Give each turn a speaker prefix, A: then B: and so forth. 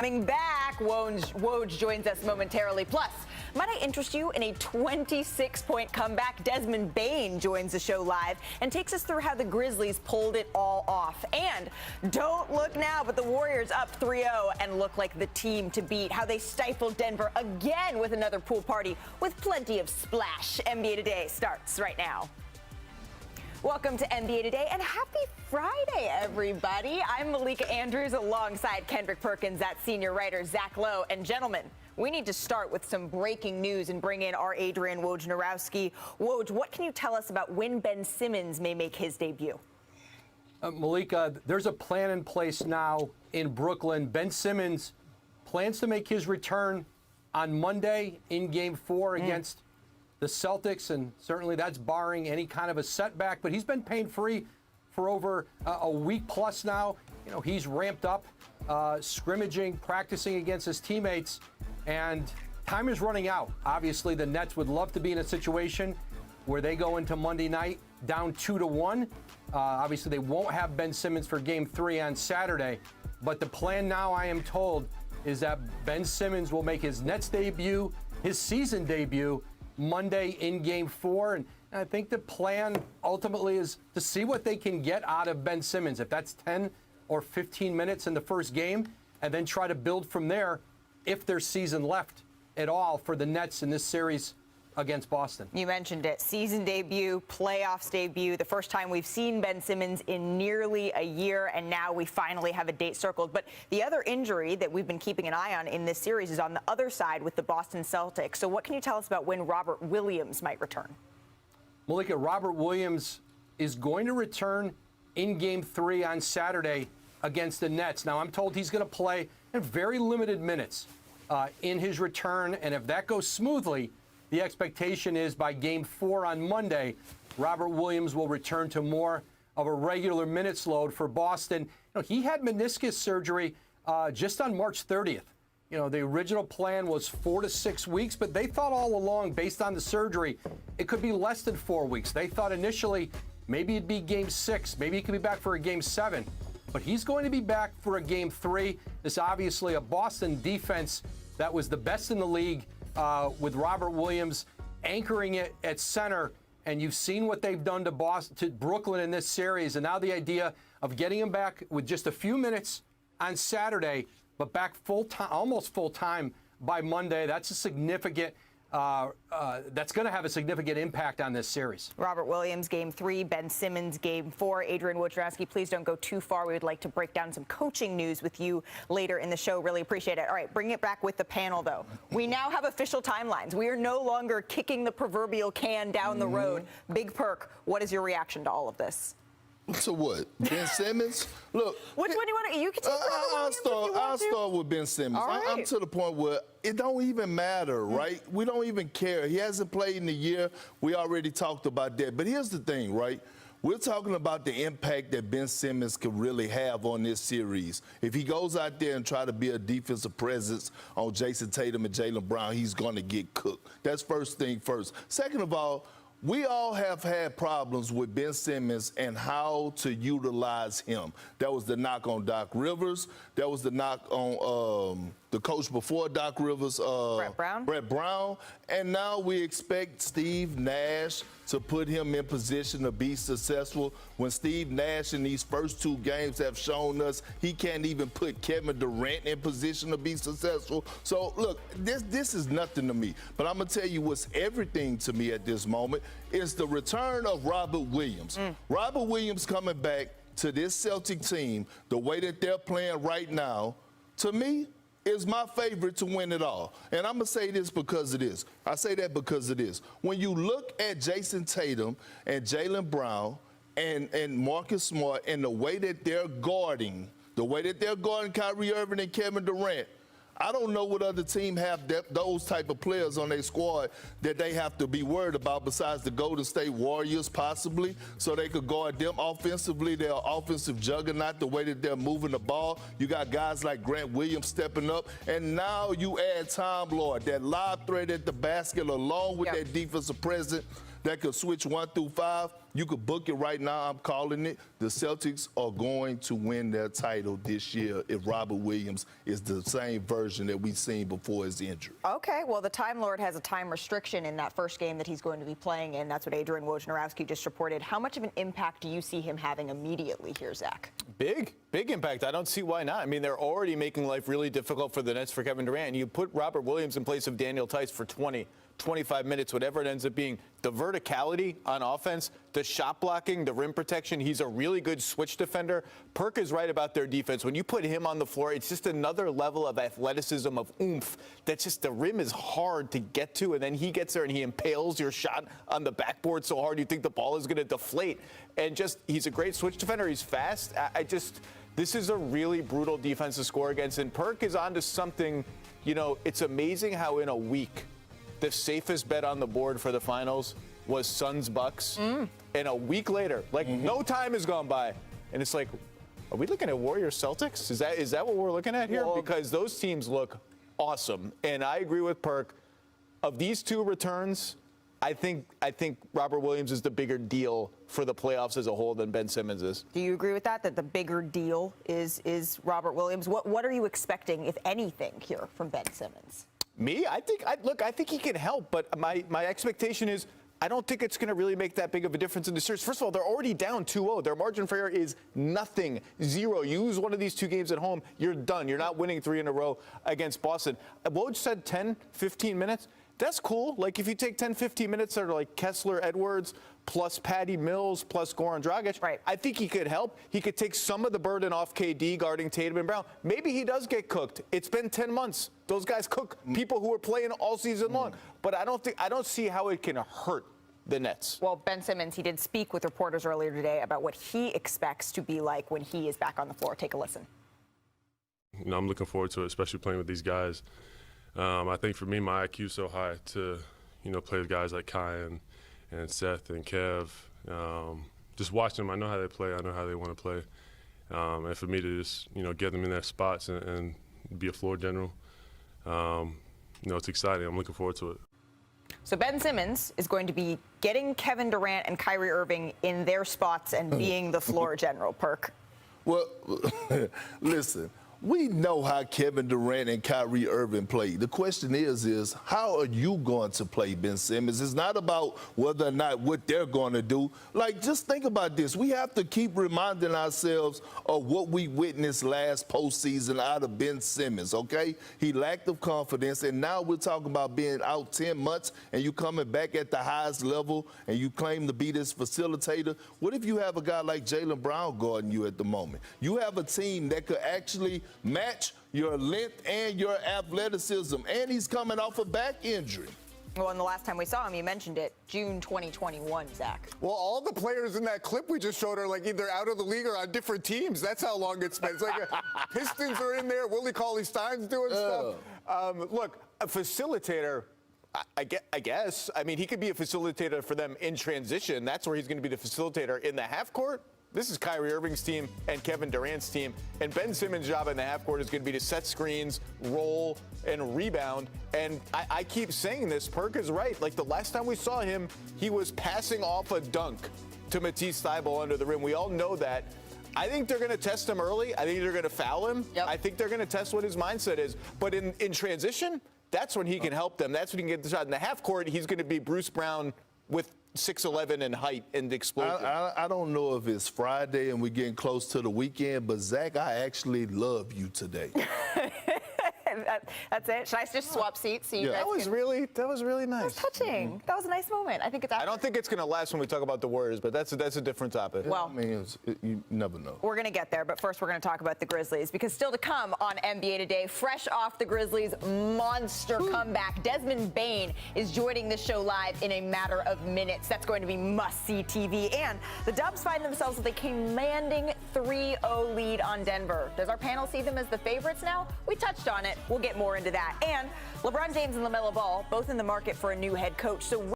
A: Coming back, Woj joins us momentarily. Plus, might I interest you in a 26-point comeback? Desmond Bain joins the show live and takes us through how the Grizzlies pulled it all off. And don't look now, but the Warriors up 3-0 and look like the team to beat. How they stifled Denver again with another pool party with plenty of splash. NBA Today starts right now. Welcome to NBA Today and happy Friday, everybody. I'm Malika Andrews alongside Kendrick Perkins, that senior writer, Zach Lowe. And gentlemen, we need to start with some breaking news and bring in our Adrian Wojnarowski. Woj, what can you tell us about when Ben Simmons may make his debut?
B: Malika, there's a plan in place now in Brooklyn. Ben Simmons plans to make his return on Monday in Game 4 against the Celtics, and certainly that's barring any kind of a setback. But he's been pain-free for over a week plus now. You know, he's ramped up, scrimmaging, practicing against his teammates, and time is running out. Obviously, the Nets would love to be in a situation where they go into Monday night down 2-1. Obviously, they won't have Ben Simmons for Game 3 on Saturday. But the plan now, I am told, is that Ben Simmons will make his Nets debut, his season debut, Monday in Game 4. And I think the plan ultimately is to see what they can get out of Ben Simmons, if that's 10 or 15 minutes in the first game, and then try to build from there if there's season left at all for the Nets in this series against Boston.
A: You mentioned it. Season debut, playoffs debut, the first time we've seen Ben Simmons in nearly a year, and now we finally have a date circled. But the other injury that we've been keeping an eye on in this series is on the other side with the Boston Celtics. So what can you tell us about when Robert Williams might return?
B: Malika, Robert Williams is going to return in Game 3 on Saturday against the Nets. Now, I'm told he's going to play in very limited minutes in his return, and if that goes smoothly, the expectation is by Game 4 on Monday, Robert Williams will return to more of a regular minutes load for Boston. You know, he had meniscus surgery just on March 30th. You know, the original plan was 4 to 6 weeks, but they thought all along, based on the surgery, it could be less than 4 weeks. They thought initially maybe it'd be Game 6, maybe he could be back for a Game 7. But he's going to be back for a Game 3. This obviously a Boston defense that was the best in the league with Robert Williams anchoring it at center. And you've seen what they've done to Brooklyn in this series. And now the idea of getting him back with just a few minutes on Saturday, but back full-time, almost full-time by Monday, that's a significant that's going to have a significant impact on this series.
A: Robert Williams, Game 3, Ben Simmons, Game 4. Adrian Wojnarowski, please don't go too far. We would like to break down some coaching news with you later in the show. Really appreciate it. All right, bring it back with the panel, though. We now have official timelines. We are no longer kicking the proverbial can down the road. Big Perk, what is your reaction to all of this?
C: So what? Ben Simmons? Look.
A: Which one do you want to? You can take
C: I'll start with Ben Simmons.
A: Right.
C: I'm to the point where it don't even matter, right? We don't even care. He hasn't played in a year. We already talked about that. But here's the thing, right? We're talking about the impact that Ben Simmons could really have on this series. If he goes out there and try to be a defensive presence on Jason Tatum and Jaylen Brown, he's going to get cooked. That's first thing first. Second of all, we all have had problems with Ben Simmons and how to utilize him. That was the knock on Doc Rivers. That was the knock on the coach before Doc Rivers, Brett Brown. And now we expect Steve Nash to put him in position to be successful when Steve Nash in these first 2 games have shown us he can't even put Kevin Durant in position to be successful. So, look, this is nothing to me. But I'm going to tell you what's everything to me at this moment is the return of Robert Williams. Robert Williams coming back to this Celtic team, the way that they're playing right now, to me, is my favorite to win it all. And I'm going to say this because of this. I say that because of this. When you look at Jason Tatum and Jaylen Brown and Marcus Smart and the way that they're guarding Kyrie Irving and Kevin Durant, I don't know what other team have those type of players on their squad that they have to be worried about besides the Golden State Warriors possibly, so they could guard them offensively. They're an offensive juggernaut the way that they're moving the ball. You got guys like Grant Williams stepping up, and now you add Tom Lord, that lob threat at the basket along with that defensive presence. that could switch 1 through 5, you could book it right now. I'm calling it. The Celtics are going to win their title this year if Robert Williams is the same version that we've seen before his injury.
A: Okay, well, the Time Lord has a time restriction in that first game that he's going to be playing in. That's what Adrian Wojnarowski just reported. How much of an impact do you see him having immediately here, Zach?
D: Big impact. I don't see why not. I mean, they're already making life really difficult for the Nets for Kevin Durant. You put Robert Williams in place of Daniel Tice for 20, 25 minutes, whatever it ends up being. The verticality on offense, the shot blocking, the rim protection. He's a really good switch defender. Perk is right about their defense. When you put him on the floor, it's just another level of athleticism, of oomph. That's just, the rim is hard to get to, and then he gets there and he impales your shot on the backboard so hard you think the ball is going to deflate. And just, he's a great switch defender. He's fast. This is a really brutal defense to score against, and Perk is onto something. You know, it's amazing how in a week, the safest bet on the board for the finals was Suns-Bucks. And a week later, like no time has gone by, and it's like, are we looking at Warriors-Celtics? Is that what we're looking at here? Well, because those teams look awesome, and I agree with Perk. Of these two returns, I think Robert Williams is the bigger deal for the playoffs as a whole than Ben Simmons is.
A: Do you agree with that the bigger deal is Robert Williams? What are you expecting, if anything, here from Ben Simmons?
D: Me? I think he can help, but my expectation is I don't think it's going to really make that big of a difference in the series. First of all, they're already down 2-0. Their margin for error is nothing, 0. You lose one of these two games at home, you're done. You're not winning 3 in a row against Boston. Woj said 10, 15 minutes. That's cool. Like, if you take 10, 15 minutes that are like Kessler, Edwards, plus Patty Mills, plus Goran Dragic,
A: right.
D: I think he could help. He could take some of the burden off KD guarding Tatum and Brown. Maybe he does get cooked. It's been 10 months. Those guys cook people who are playing all season long. But I don't see how it can hurt the Nets.
A: Well, Ben Simmons, he did speak with reporters earlier today about what he expects to be like when he is back on the floor. Take a listen.
E: You know, I'm looking forward to it, especially playing with these guys. I think for me, my IQ is so high to, play with guys like Kai and Seth and Kev. Just watching them, I know how they play. I know how they want to play. And for me to just, get them in their spots and be a floor general, it's exciting. I'm looking forward to it.
A: So Ben Simmons is going to be getting Kevin Durant and Kyrie Irving in their spots and being the floor general, Perk.
C: Well, listen. We know how Kevin Durant and Kyrie Irving play. The question is how are you going to play Ben Simmons? It's not about whether or not what they're going to do. Like, just think about this. We have to keep reminding ourselves of what we witnessed last postseason out of Ben Simmons, okay? He lacked of confidence, and now we're talking about being out 10 months and you coming back at the highest level and you claim to be this facilitator. What if you have a guy like Jaylen Brown guarding you at the moment? You have a team that could actually match your length and your athleticism, and he's coming off a back injury.
A: Well, and the last time we saw him, you mentioned it, June 2021, Zach.
D: Well, all the players in that clip we just showed are like either out of the league or on different teams. That's how long it's been. It's like Pistons are in there. Willie Cauley-Stein's doing stuff. Look, a facilitator, I guess. I mean, he could be a facilitator for them in transition. That's where he's going to be the facilitator in the half court. This is Kyrie Irving's team and Kevin Durant's team. And Ben Simmons' job in the half court is going to be to set screens, roll, and rebound. And I keep saying this, Perk is right. Like, the last time we saw him, he was passing off a dunk to Matisse Thybulle under the rim. We all know that. I think they're going to test him early. I think they're going to foul him.
A: Yep.
E: I think they're going to test what his mindset is. But in transition, that's when he can help them. That's when he can get the shot. In the half court, he's going to be Bruce Brown with 6'11" in height and explosive.
C: I don't know if it's Friday and we're getting close to the weekend, but Zach, I actually love you today.
A: That's it. Should I just swap seats? So you guys
D: that was really nice.
A: That was touching. That was a nice moment. I think it's.
D: I don't think it's going to last when we talk about the Warriors, but that's a different topic.
A: Well,
C: I mean, you never know.
A: We're going to get there, but first we're going to talk about the Grizzlies, because still to come on NBA Today, fresh off the Grizzlies' monster comeback, Desmond Bane is joining the show live in a matter of minutes. That's going to be must-see TV. And the Dubs find themselves with a commanding 3-0 lead on Denver. Does our panel see them as the favorites now? We touched on it. We'll get more into that. And LeBron James and LaMelo Ball, both in the market for a new head coach. So